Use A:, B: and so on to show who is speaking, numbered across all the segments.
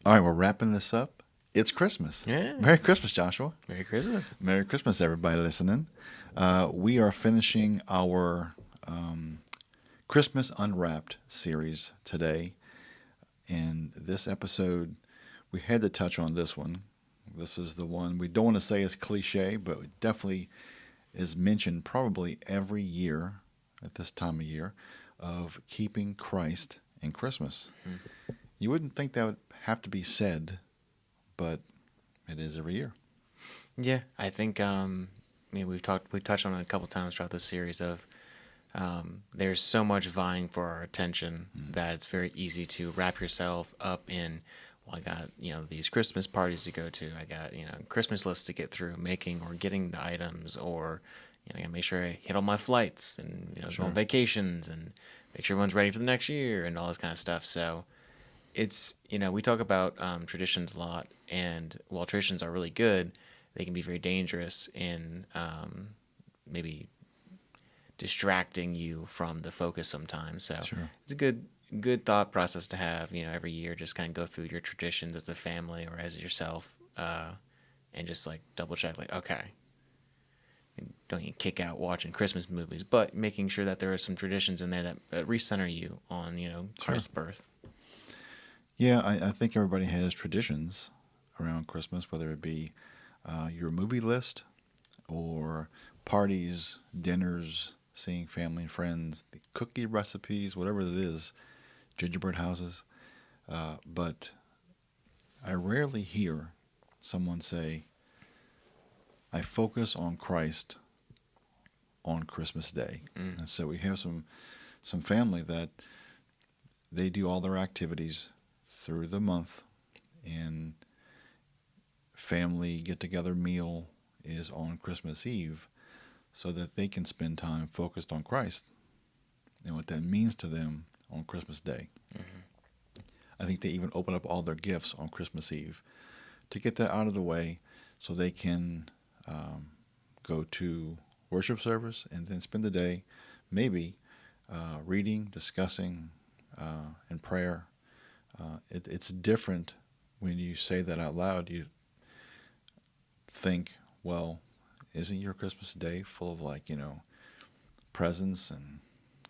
A: All right, we're wrapping this up. It's Christmas.
B: Yeah.
A: Merry Christmas, Joshua.
B: Merry Christmas.
A: Merry Christmas, everybody listening. We are finishing our Christmas Unwrapped series today. And this episode, we had to touch on this one. This is the one we don't want to say is cliche, but it definitely is mentioned probably every year at this time of year of keeping Christ in Christmas. You wouldn't think that would have to be said, but it is every year.
B: Yeah, I think we touched on it a couple times throughout this series of there's so much vying for our attention that it's very easy to wrap yourself up in. Well, I got these Christmas parties to go to. I got Christmas lists to get through, making or getting the items, or I gotta make sure I hit all my flights and go on vacations and make sure everyone's ready for the next year and all this kind of stuff. So it's we talk about traditions a lot, and while traditions are really good, they can be very dangerous in maybe distracting you from the focus sometimes. So
A: Sure.
B: it's a good thought process to have. Every year, just kind of go through your traditions as a family or as yourself, and just like double check, like okay, don't you kick out watching Christmas movies, but making sure that there are some traditions in there that recenter you on Christ's birth.
A: Yeah, I think everybody has traditions around Christmas, whether it be your movie list or parties, dinners, seeing family and friends, the cookie recipes, whatever it is, gingerbread houses. But I rarely hear someone say, I focus on Christ on Christmas Day. And so we have some family that they do all their activities through the month, and family get together meal is on Christmas Eve so that they can spend time focused on Christ and what that means to them on Christmas Day. I think they even open up all their gifts on Christmas Eve to get that out of the way so they can go to worship service and then spend the day maybe reading, discussing, and prayer. It's different when you say that out loud. You think, well, isn't your Christmas day full of presents and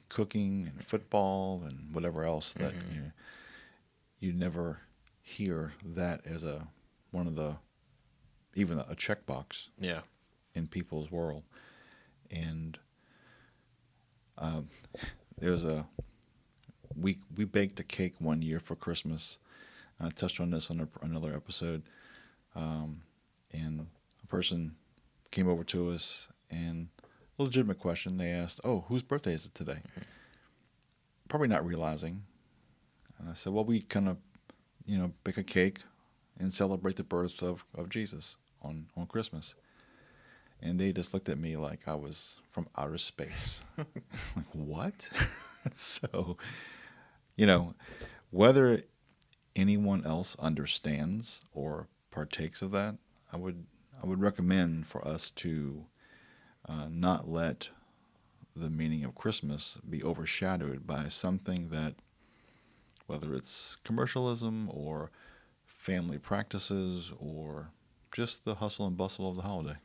A: cooking and football and whatever else that you never hear that as a one of the even a checkbox
B: Yeah.
A: in people's world. And there's a we baked a cake one year for Christmas. I touched on this on another episode. And a person came over to us and a legitimate question. They asked, "Oh, whose birthday is it today?" Probably not realizing. And I said, "Well, we kind of, bake a cake and celebrate the birth of Jesus on Christmas." And they just looked at me like I was from outer space. Like, what? So, you know, whether anyone else understands or partakes of that, I would recommend for us to not let the meaning of Christmas be overshadowed by something that, whether it's commercialism or family practices or just the hustle and bustle of the holiday.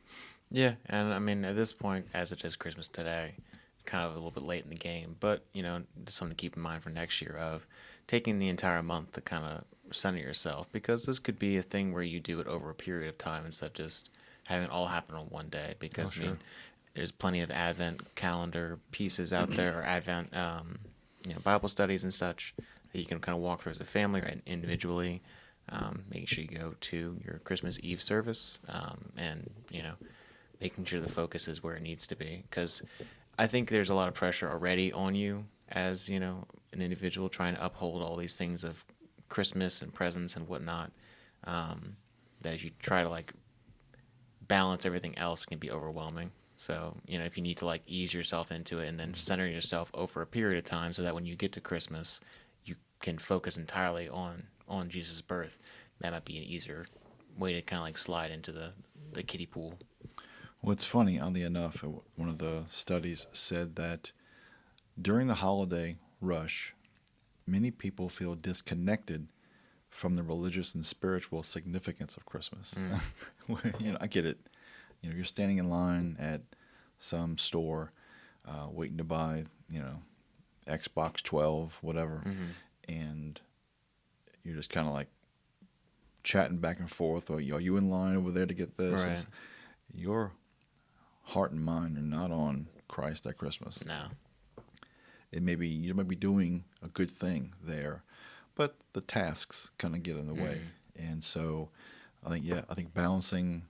B: Yeah, and I mean, at this point, as it is Christmas today, it's kind of a little bit late in the game, but, just something to keep in mind for next year of taking the entire month to kind of center yourself, because this could be a thing where you do it over a period of time instead of just having it all happen on one day, because,
A: Oh, sure.
B: there's plenty of Advent calendar pieces out there, or Advent, Bible studies and such that you can kind of walk through as a family or individually. Make sure you go to your Christmas Eve service, and, making sure the focus is where it needs to be. Because I think there's a lot of pressure already on you as, an individual trying to uphold all these things of Christmas and presents and whatnot. That if you try to balance everything else, it can be overwhelming. So, if you need to ease yourself into it and then center yourself over a period of time so that when you get to Christmas, you can focus entirely on Jesus' birth, that might be an easier way to kind of slide into the kiddie pool.
A: What's funny, oddly enough, one of the studies said that during the holiday rush, many people feel disconnected from the religious and spiritual significance of Christmas. I get it. You're standing in line at some store, waiting to buy, Xbox 12, whatever, and you're just kind of like chatting back and forth. Or are you in line over there to get this?
B: Right.
A: Your heart and mind are not on Christ at Christmas.
B: No.
A: You might be doing a good thing there, but the tasks kind of get in the way. And so I think balancing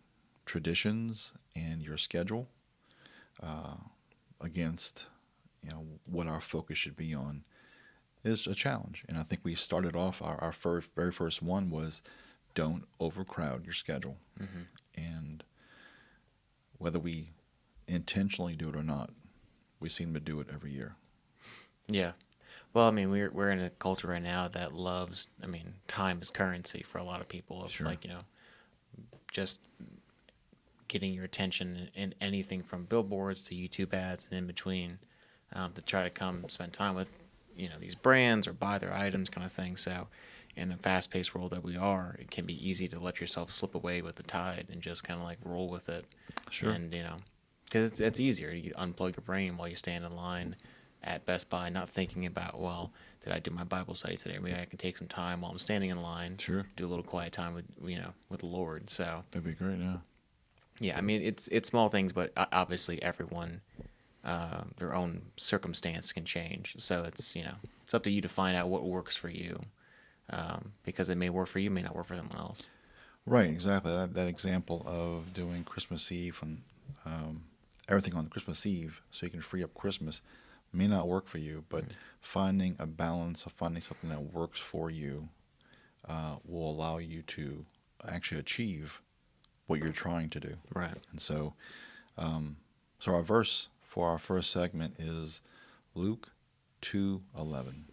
A: traditions and your schedule against what our focus should be on is a challenge. And I think we started off our very first one was don't overcrowd your schedule. And whether we intentionally do it or not, we seem to do it every year.
B: Yeah. Well, I mean, we're in a culture right now that loves, time is currency for a lot of people. Of
A: Sure.
B: Just getting your attention in anything from billboards to YouTube ads and in between, to try to come spend time with, these brands or buy their items kind of thing. So in the fast-paced world that we are, it can be easy to let yourself slip away with the tide and just kind of like roll with it.
A: Sure.
B: And, because it's easier. You unplug your brain while you stand in line at Best Buy, not thinking about, well, did I do my Bible study today? Maybe I can take some time while I'm standing in line.
A: Sure.
B: Do a little quiet time with the Lord. So
A: That'd be great, yeah.
B: yeah, it's small things, but obviously everyone, their own circumstance can change. So it's it's up to you to find out what works for you, because it may work for you, may not work for someone else.
A: Right, exactly. That example of doing Christmas Eve and everything on Christmas Eve so you can free up Christmas may not work for you, but finding a balance of finding something that works for you will allow you to actually achieve what you're trying to do.
B: Right.
A: And so, so our verse for our first segment is Luke 2:11.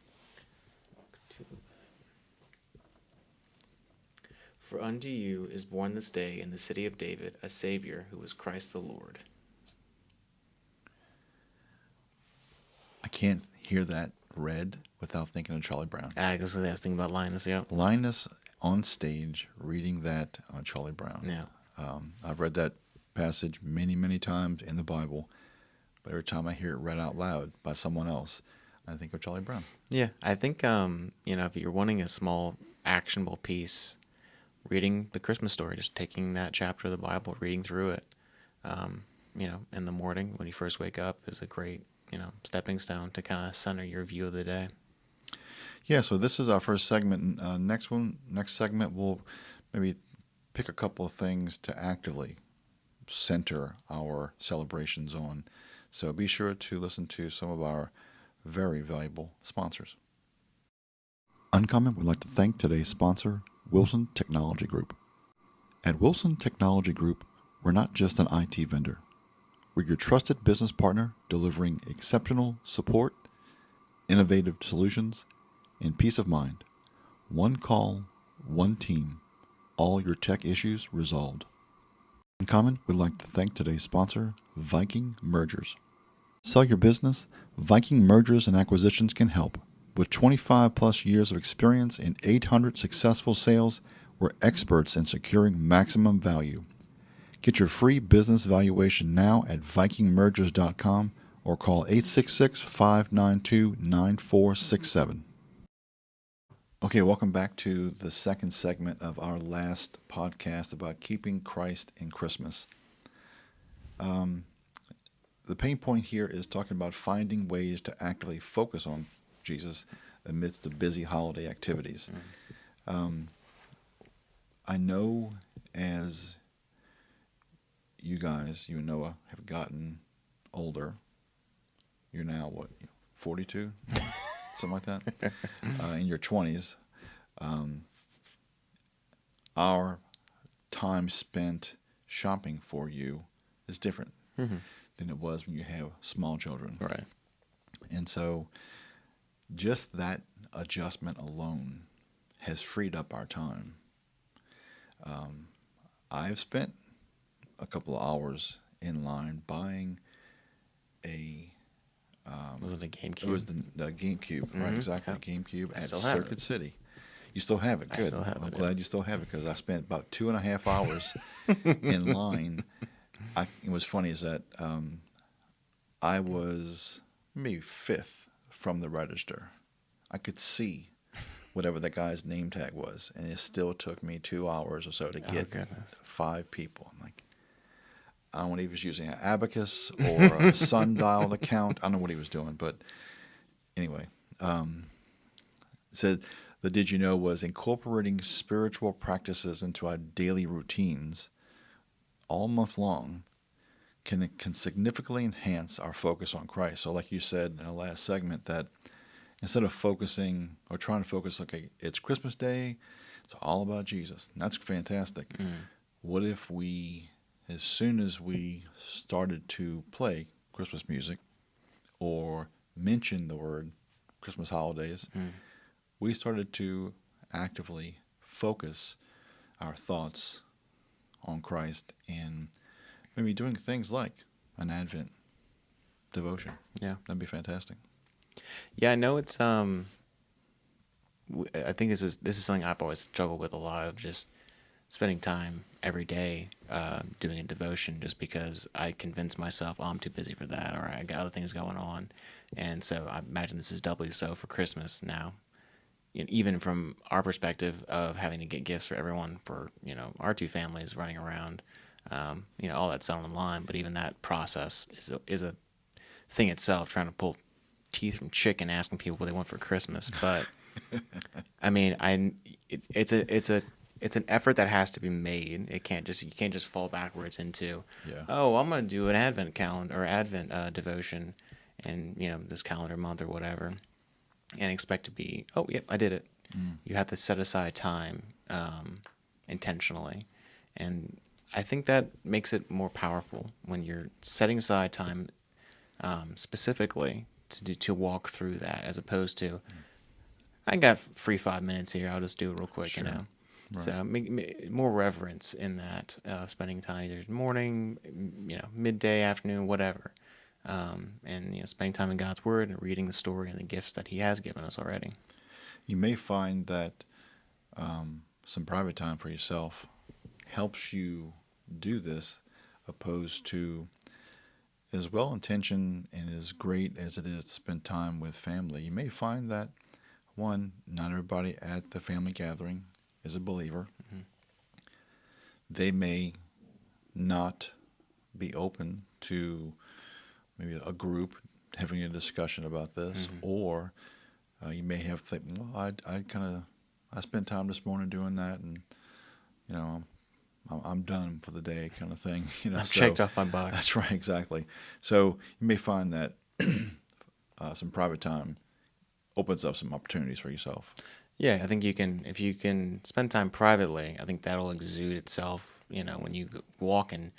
B: For unto you is born this day in the city of David a Savior, who is Christ the Lord.
A: I can't hear that read without thinking of Charlie Brown.
B: I was thinking about Linus, yeah.
A: Linus on stage reading that on Charlie Brown.
B: Yeah.
A: I've read that passage many, many times in the Bible, but every time I hear it read out loud by someone else, I think of Charlie Brown.
B: Yeah, I think, if you're wanting a small, actionable piece, reading the Christmas story, just taking that chapter of the Bible, reading through it, in the morning when you first wake up is a great, stepping stone to kind of center your view of the day.
A: Yeah, so this is our first segment. Next segment, we'll maybe pick a couple of things to actively center our celebrations on. So be sure to listen to some of our very valuable sponsors. Uncommon would like to thank today's sponsor, Wilson Technology Group. At Wilson Technology Group, we're not just an IT vendor. We're your trusted business partner delivering exceptional support, innovative solutions, and peace of mind. One call, one team, all your tech issues resolved. Uncommon would like to thank today's sponsor, Viking Mergers. Sell your business? Viking Mergers and Acquisitions can help. With 25 plus years of experience and 800 successful sales, we're experts in securing maximum value. Get your free business valuation now at vikingmergers.com or call 866-592-9467. Okay, welcome back to the second segment of our last podcast about keeping Christ in Christmas. The pain point here is talking about finding ways to actively focus on Jesus amidst the busy holiday activities. I know as you guys, you and Noah, have gotten older, you're now, 42? Something like that? In your 20s, our time spent shopping for you is different than it was when you have small children.
B: Right.
A: And so just that adjustment alone has freed up our time. I've spent a couple of hours in line buying a...
B: was it a GameCube?
A: It was the GameCube, right? Exactly,
B: Yep.
A: GameCube
B: I
A: at
B: still have
A: Circuit
B: it.
A: City. You still have it.
B: I
A: Good.
B: still have
A: I'm
B: it.
A: glad you still have it because I spent about 2.5 hours in line. It was funny is that I was maybe fifth from the register. I could see whatever the guy's name tag was, and it still took me 2 hours or so to
B: Oh,
A: get
B: goodness.
A: 5 people. I'm like, I don't know if he was using an abacus or a sundial to count. I don't know what he was doing, but anyway, it said the did you know was incorporating spiritual practices into our daily routines all month long can significantly enhance our focus on Christ. So, like you said in the last segment, that instead of focusing or trying to focus, okay, it's Christmas Day, it's all about Jesus. And that's fantastic. What if we, as soon as we started to play Christmas music or mention the word Christmas holidays, we started to actively focus our thoughts on Christ and maybe doing things like an Advent devotion.
B: Yeah.
A: That'd be fantastic.
B: Yeah, I know it's I think this is something I've always struggled with a lot, of just spending time every day doing a devotion, just because I convince myself, oh, I'm too busy for that, or I got other things going on. And so I imagine this is doubly so for Christmas now. Even from our perspective of having to get gifts for everyone, for our two families running around, all that's done online. But even that process is a thing itself, trying to pull teeth from chicken, asking people what they want for Christmas. But I mean, it's an effort that has to be made. You can't just fall backwards into,
A: Yeah.
B: oh, I'm gonna do an Advent calendar or Advent devotion, and this calendar month or whatever, and expect to be, oh, yep, I did it. You have to set aside time intentionally, and I think that makes it more powerful when you're setting aside time specifically to walk through that, as opposed to, I got free 5 minutes here, I'll just do it real quick,
A: Sure. Right.
B: So more reverence in that, spending time either morning, midday, afternoon, whatever, and spending time in God's Word and reading the story and the gifts that He has given us already.
A: You may find that some private time for yourself helps you do this, opposed to, as well intentioned and as great as it is to spend time with family. You may find that, one, not everybody at the family gathering is a believer. They may not be open to maybe a group having a discussion about this, or you may have think, well, I spent time this morning doing that, and I'm done for the day, kind of thing.
B: I've checked off my box.
A: That's right, exactly. So you may find that some private time opens up some opportunities for yourself.
B: Yeah, I think if you can spend time privately, I think that'll exude itself, when you walk and,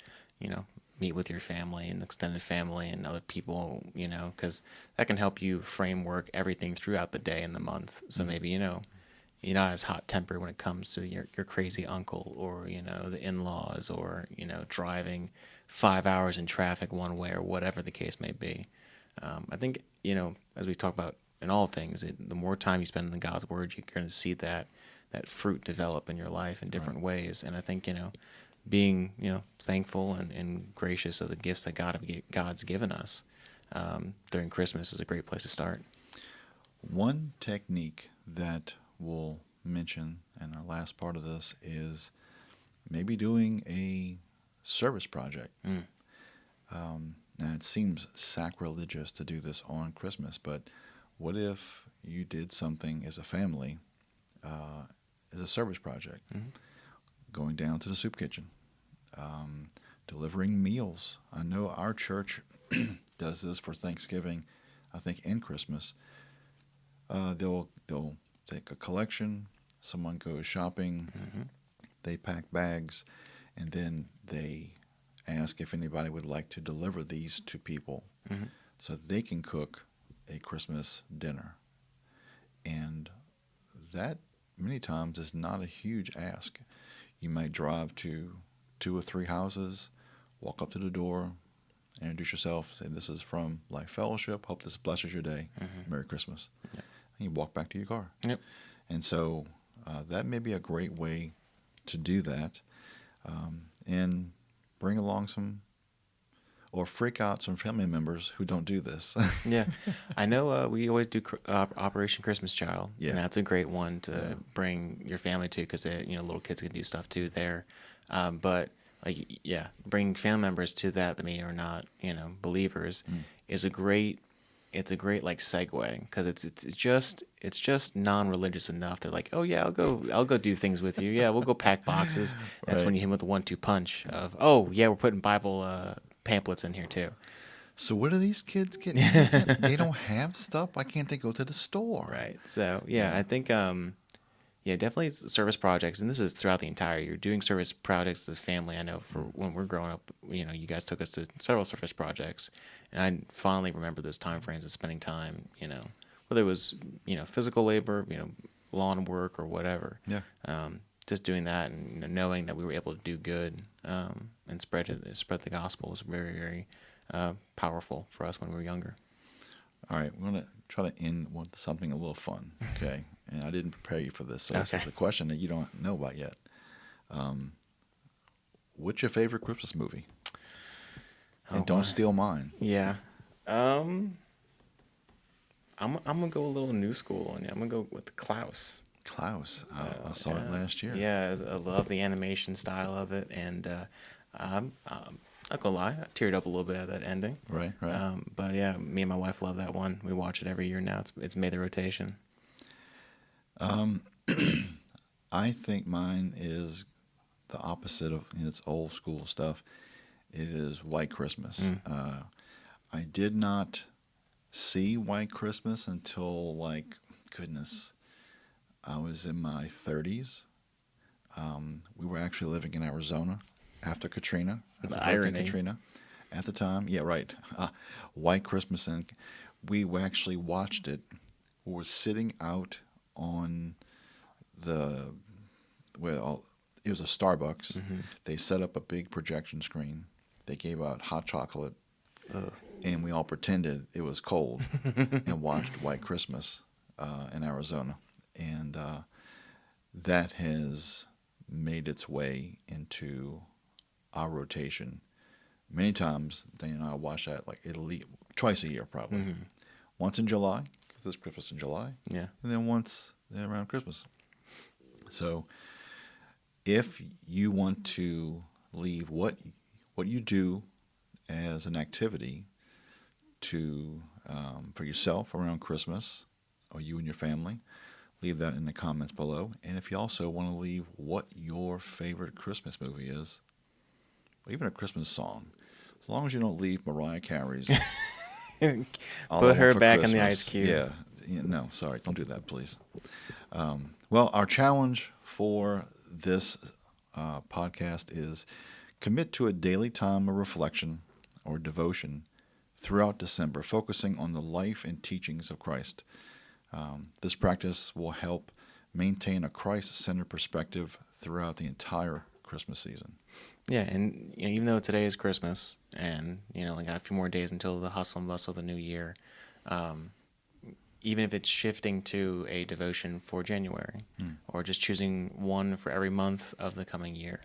B: meet with your family and extended family and other people, because that can help you framework everything throughout the day and the month. So maybe, you're not as hot-tempered when it comes to your crazy uncle, or, the in-laws, or, driving 5 hours in traffic one way, or whatever the case may be. I think, as we talk about in all things, the more time you spend in God's Word, you're going to see that fruit develop in your life in different ways. And I think, being, thankful and gracious of the gifts that God's given us during Christmas is a great place to start.
A: One technique that we'll mention in our last part of this is maybe doing a service project. Now, it seems sacrilegious to do this on Christmas, but what if you did something as a family, as a service project, going down to the soup kitchen, delivering meals? I know our church does this for Thanksgiving, I think, and Christmas. They'll take a collection, someone goes shopping, they pack bags, and then they ask if anybody would like to deliver these to people so they can cook a Christmas dinner. And that many times is not a huge ask. You might drive to 2 or 3 houses, walk up to the door, introduce yourself, say, this is from Life Fellowship, hope this blesses your day, Merry Christmas. Yep. And you walk back to your car.
B: Yep.
A: And so that may be a great way to do that, and bring along some or freak out some family members who don't do this.
B: Yeah, I know we always do Operation Christmas Child,
A: Yeah.
B: and that's a great one to bring your family to because little kids can do stuff too there. But like, yeah, bring family members to that maybe are not believers is a great. It's a great like segue because it's just non-religious enough. They're like, oh yeah, I'll go do things with you. Yeah, we'll go pack boxes. That's when
A: Right.
B: you hit 'em with the 1-2 punch of, oh yeah, we're putting Bible pamphlets in here too.
A: So what do these kids get? They don't have stuff. Why can't they go to the store?
B: Right. So yeah, I think yeah, definitely service projects, and this is throughout the entire year. Doing service projects as a family, I know for when we're growing up, you guys took us to several service projects, and I fondly remember those time frames of spending time, whether it was physical labor, lawn work or whatever.
A: Yeah.
B: Just doing that and knowing that we were able to do good and spread the gospel was very, very powerful for us when we were younger.
A: All right, we're going to try to end with something a little fun, okay? And I didn't prepare you for this, so
B: Okay.
A: this is a question that you don't know about yet. What's your favorite Christmas movie? And
B: Oh,
A: don't
B: my.
A: steal mine.
B: Yeah. I'm gonna go a little new school on you. I'm gonna go with Klaus.
A: Klaus. I saw it last year.
B: Yeah, I love the animation style of it, and I'm not gonna lie, I teared up a little bit at that ending.
A: Right.
B: But yeah, me and my wife love that one. We watch it every year now. It's made the rotation.
A: I think mine is the opposite of its old school stuff. It is White Christmas. I did not see White Christmas until, like, goodness, I was in my 30s. We were actually living in Arizona after Katrina. After
B: The
A: Hurricane
B: irony.
A: Katrina. At the time, yeah, right. White Christmas, and we actually watched it. We were sitting out on it was a Starbucks. They set up a big projection screen. They gave out hot chocolate,
B: Ugh.
A: and we all pretended it was cold and watched White Christmas in Arizona. And that has made its way into our rotation. Many times, Dana and I watch that like twice a year, probably. Once in July, because it's Christmas in July,
B: Yeah.
A: and then once around Christmas. So, if you want to leave what you do as an activity to for yourself around Christmas, or you and your family, leave that in the comments below. And if you also want to leave what your favorite Christmas movie is, or even a Christmas song, as long as you don't leave Mariah Carey's All I
B: Put her
A: Want for
B: back in the
A: Christmas.
B: ice cube.
A: Yeah, no, sorry, don't do that, please. Well, our challenge for this podcast is commit to a daily time of reflection or devotion throughout December, focusing on the life and teachings of Christ. This practice will help maintain a Christ-centered perspective throughout the entire Christmas season.
B: Yeah, and even though today is Christmas, and we got a few more days until the hustle and bustle of the new year, even if it's shifting to a devotion for January, or just choosing one for every month of the coming year,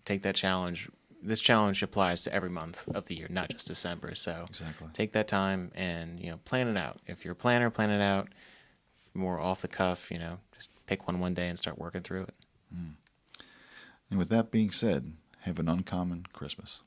B: take that challenge. This challenge applies to every month of the year, not just December. So
A: Exactly.
B: take that time and plan it out. If you're a planner, plan it out. More off the cuff, just pick one day and start working through it.
A: And with that being said, have an uncommon Christmas.